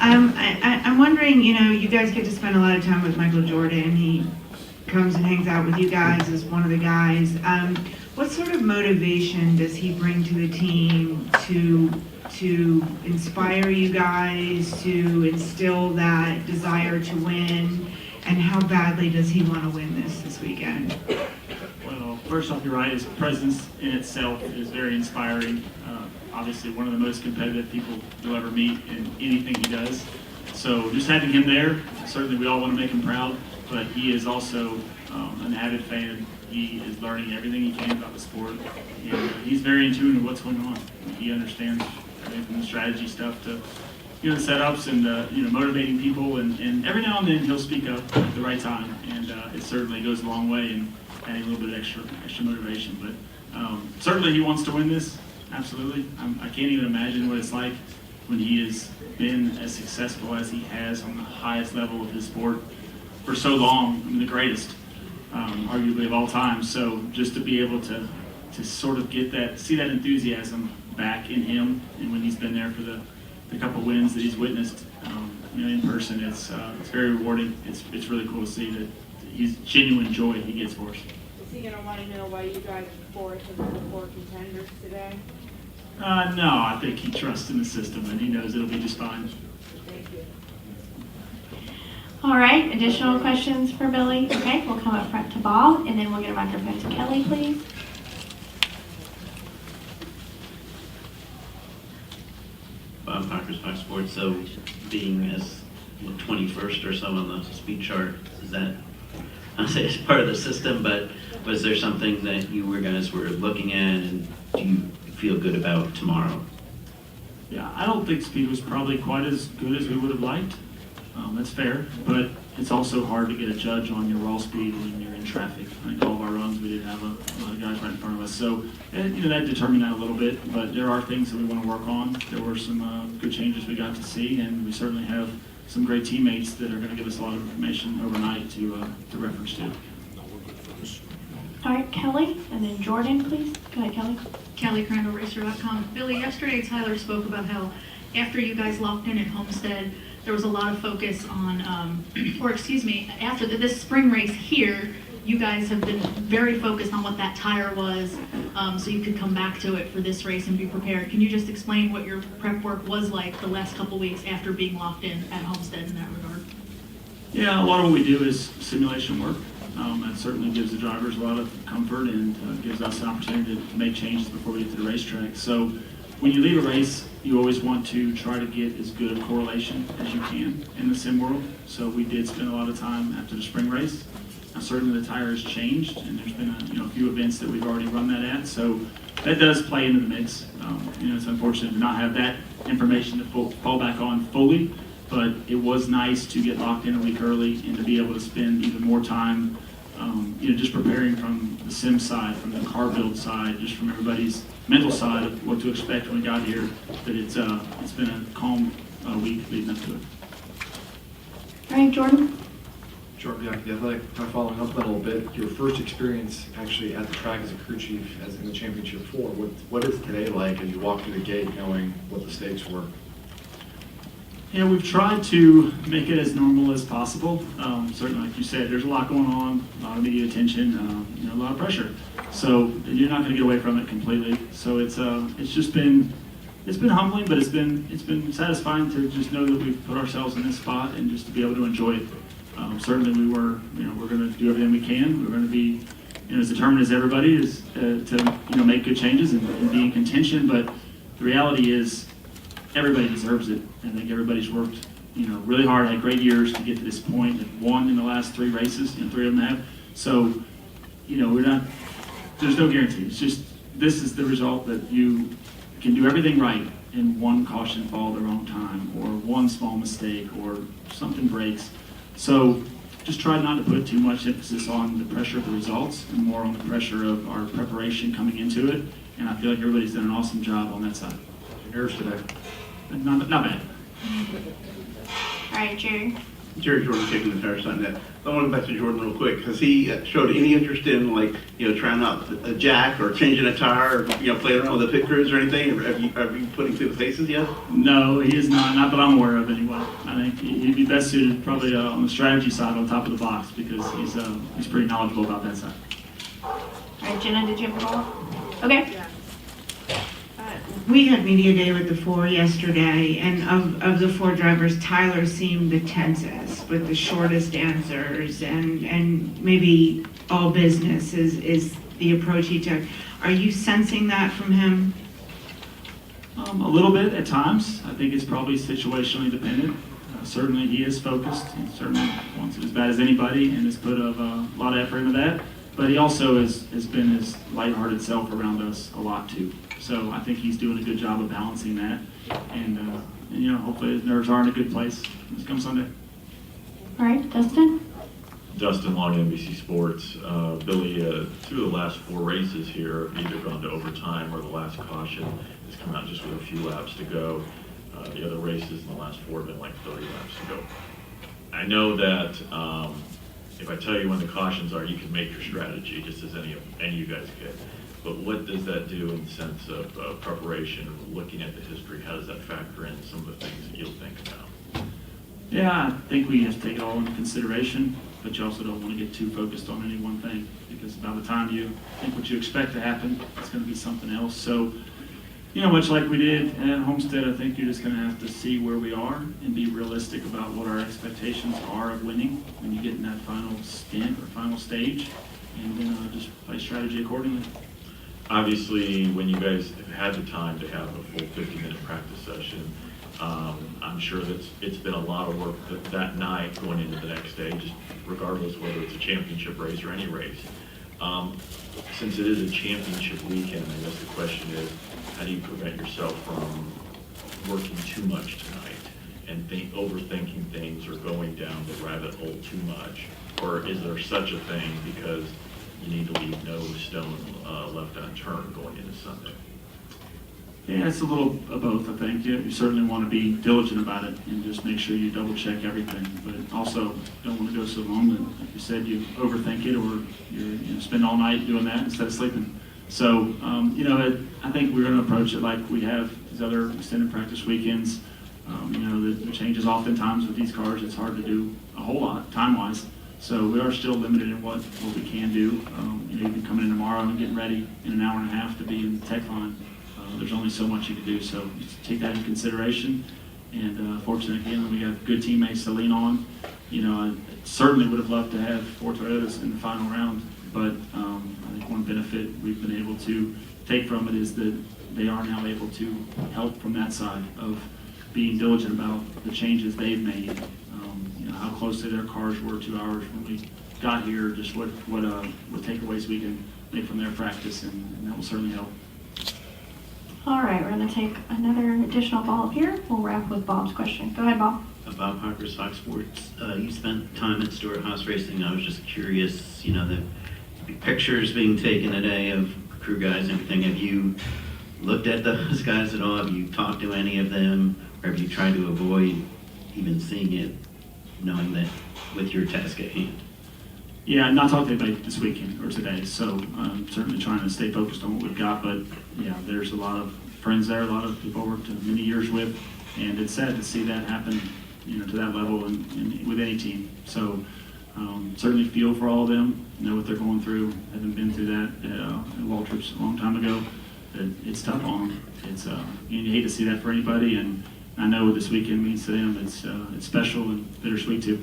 I'm wondering, you guys get to spend a lot of time with Michael Jordan. He comes and hangs out with you guys as one of the guys. What sort of motivation does he bring to the team to inspire you guys, to instill that desire to win? And how badly does he want to win this weekend? Well, first off, you're right. His presence in itself is very inspiring. Obviously, one of the most competitive people you'll ever meet in anything he does. So just having him there, certainly we all want to make him proud, but he is also an avid fan. He is learning everything he can about the sport, and he's very in tune with what's going on. He understands everything from the strategy stuff to the setups and motivating people, and every now and then he'll speak up at the right time, and it certainly goes a long way in adding a little bit of extra motivation. But certainly he wants to win this. Absolutely. I can't even imagine what it's like when he has been as successful as he has on the highest level of his sport for so long. I mean, the greatest, arguably of all time. So just to be able to sort of see that enthusiasm back in him, and when he's been there for the couple wins that he's witnessed, in person, it's very rewarding. It's really cool to see that he's genuine joy he gets for us. Is he going to want to know why you guys are fourth of the four contenders today? No, I think he trusts in the system and he knows it'll be just fine. Thank you. All right, additional questions for Billy? Okay, we'll come up front to Bob, and then we'll get a microphone to Kelly, please. Bob Parker's Fox Sports. So being as 21st or so on the speed chart, is that, I'll say it's part of the system, but was there something that you guys were looking at, and do you feel good about tomorrow? Yeah, I don't think speed was probably quite as good as we would have liked. That's fair, but it's also hard to get a judge on your raw speed when you're in traffic. I think all of our runs, we did have a lot of guys right in front of us. So, that determined that a little bit, but there are things that we want to work on. There were some good changes we got to see, and we certainly have some great teammates that are going to give us a lot of information overnight to reference to. All right, Kelly, and then Jordan, please. Go ahead, Kelly. Kelly, CrandallRacer.com. Billy, yesterday Tyler spoke about how after you guys locked in at Homestead, there was a lot of focus on, after this spring race here, you guys have been very focused on what that tire was, so you could come back to it for this race and be prepared. Can you just explain what your prep work was like the last couple weeks after being locked in at Homestead in that regard? Yeah, a lot of what we do is simulation work. That certainly gives the drivers a lot of comfort and gives us an opportunity to make changes before we get to the racetrack. So when you leave a race, you always want to try to get as good a correlation as you can in the sim world. So we did spend a lot of time after the spring race. Now, certainly the tire has changed, and there's been a few events that we've already run that at. So that does play into the mix. It's unfortunate to not have that information to fall back on fully, but it was nice to get locked in a week early and to be able to spend even more time just preparing from the sim side, from the car build side, just from everybody's mental side of what to expect when we got here, that it's been a calm week leading up to it. All right, Jordan. Jordan Bianchi, The Athletic. Kind of following up that a little bit, your first experience actually at the track as a crew chief, as in the championship 4, what is today like as you walk through the gate knowing what the stakes were? Yeah, we've tried to make it as normal as possible. Certainly, like you said, there's a lot going on, a lot of media attention, a lot of pressure. So you're not going to get away from it completely. So it's just been humbling, but it's been satisfying to just know that we've put ourselves in this spot and just to be able to enjoy it. Certainly, we're going to do everything we can. We're going to be as determined as everybody is to make good changes and be in contention. But the reality is, everybody deserves it. I think everybody's worked, really hard, had great years to get to this point. They've won in the last 3 races, 3 of them have. So, there's no guarantee. It's just, this is the result that you can do everything right and one caution fall at the wrong time, or one small mistake, or something breaks. So just try not to put too much emphasis on the pressure of the results and more on the pressure of our preparation coming into it. And I feel like everybody's done an awesome job on that side. Nerves today? Not bad. All right, Jerry. Jerry Jordan kicking the tire sign that. I want to go back to Jordan real quick. Has he showed any interest in trying out a jack or changing a tire, or playing around with the pit crews or anything? Have you put him through the paces yet? No, he is not. Not that I'm aware of anyway. I think he'd be best suited probably on the strategy side on top of the box because he's pretty knowledgeable about that side. All right, Jenna, did you have a follow-up? Okay. Yeah. We had media day with the four yesterday, and of the four drivers, Tyler seemed the tensest with the shortest answers, and maybe all business is the approach he took. Are you sensing that from him? A little bit at times. I think it's probably situationally dependent. Certainly he is focused. He certainly wants it as bad as anybody and has put a lot of effort into that. But he also has been his lighthearted self around us a lot too. So I think he's doing a good job of balancing that. And hopefully his nerves are in a good place this come Sunday. All right, Dustin? Dustin Long, NBC Sports. Billy, 2 of the last 4 races here have either gone to overtime or the last caution has come out just with a few laps to go. The other races in the last 4 have been like 30 laps to go. I know that if I tell you when the cautions are, you can make your strategy just as any of you guys could. But what does that do in the sense of preparation, looking at the history? How does that factor in some of the things that you'll think about? Yeah, I think we have to take it all into consideration, but you also don't want to get too focused on any one thing because by the time you think what you expect to happen, it's going to be something else. So, much like we did at Homestead, I think you're just going to have to see where we are and be realistic about what our expectations are of winning when you get in that final stint or final stage, and then just play strategy accordingly. Obviously, when you guys have had the time to have a full 50-minute practice session, I'm sure that it's been a lot of work that night going into the next day, just regardless whether it's a championship race or any race. Since it is a championship weekend, I guess the question is, how do you prevent yourself from working too much tonight and overthinking things or going down the rabbit hole too much? Or is there such a thing because you need to leave no stone left unturned going into Sunday? Yeah, it's a little of both, I think. You certainly want to be diligent about it and just make sure you double check everything, but also don't want to go so long that, like you said, you overthink it or you spend all night doing that instead of sleeping. So, I think we're going to approach it like we have these other extended practice weekends. The changes oftentimes with these cars, it's hard to do a whole lot time-wise. So we are still limited in what we can do. Even coming in tomorrow and getting ready in an hour and a half to be in the tech line, there's only so much you can do. So just take that into consideration. And fortunately, again, we have good teammates to lean on. I certainly would have loved to have 4 Toyotas in the final round, but I think one benefit we've been able to take from it is that they are now able to help from that side of being diligent about the changes they've made. How closely their cars were to ours when we got here, just what takeaways we can make from their practice, and that will certainly help. All right, we're going to take another additional ball up here. We'll wrap with Bob's question. Go ahead, Bob. Bob Parker, Fox Sports. You spent time at Stewart Haas Racing. I was just curious, the pictures being taken today of crew guys and everything. Have you looked at those guys at all? Have you talked to any of them? Or have you tried to avoid even seeing it, knowing that with your task at hand? Yeah, not talked to anybody this weekend or today, so I'm certainly trying to stay focused on what we've got, but yeah, there's a lot of friends there, a lot of people I worked many years with, and it's sad to see that happen, to that level and with any team. So certainly feel for all of them, know what they're going through, haven't been through that at Waltrip's a long time ago, but it's tough on them. It's you hate to see that for anybody, and I know what this weekend means to them. It's special and bittersweet too.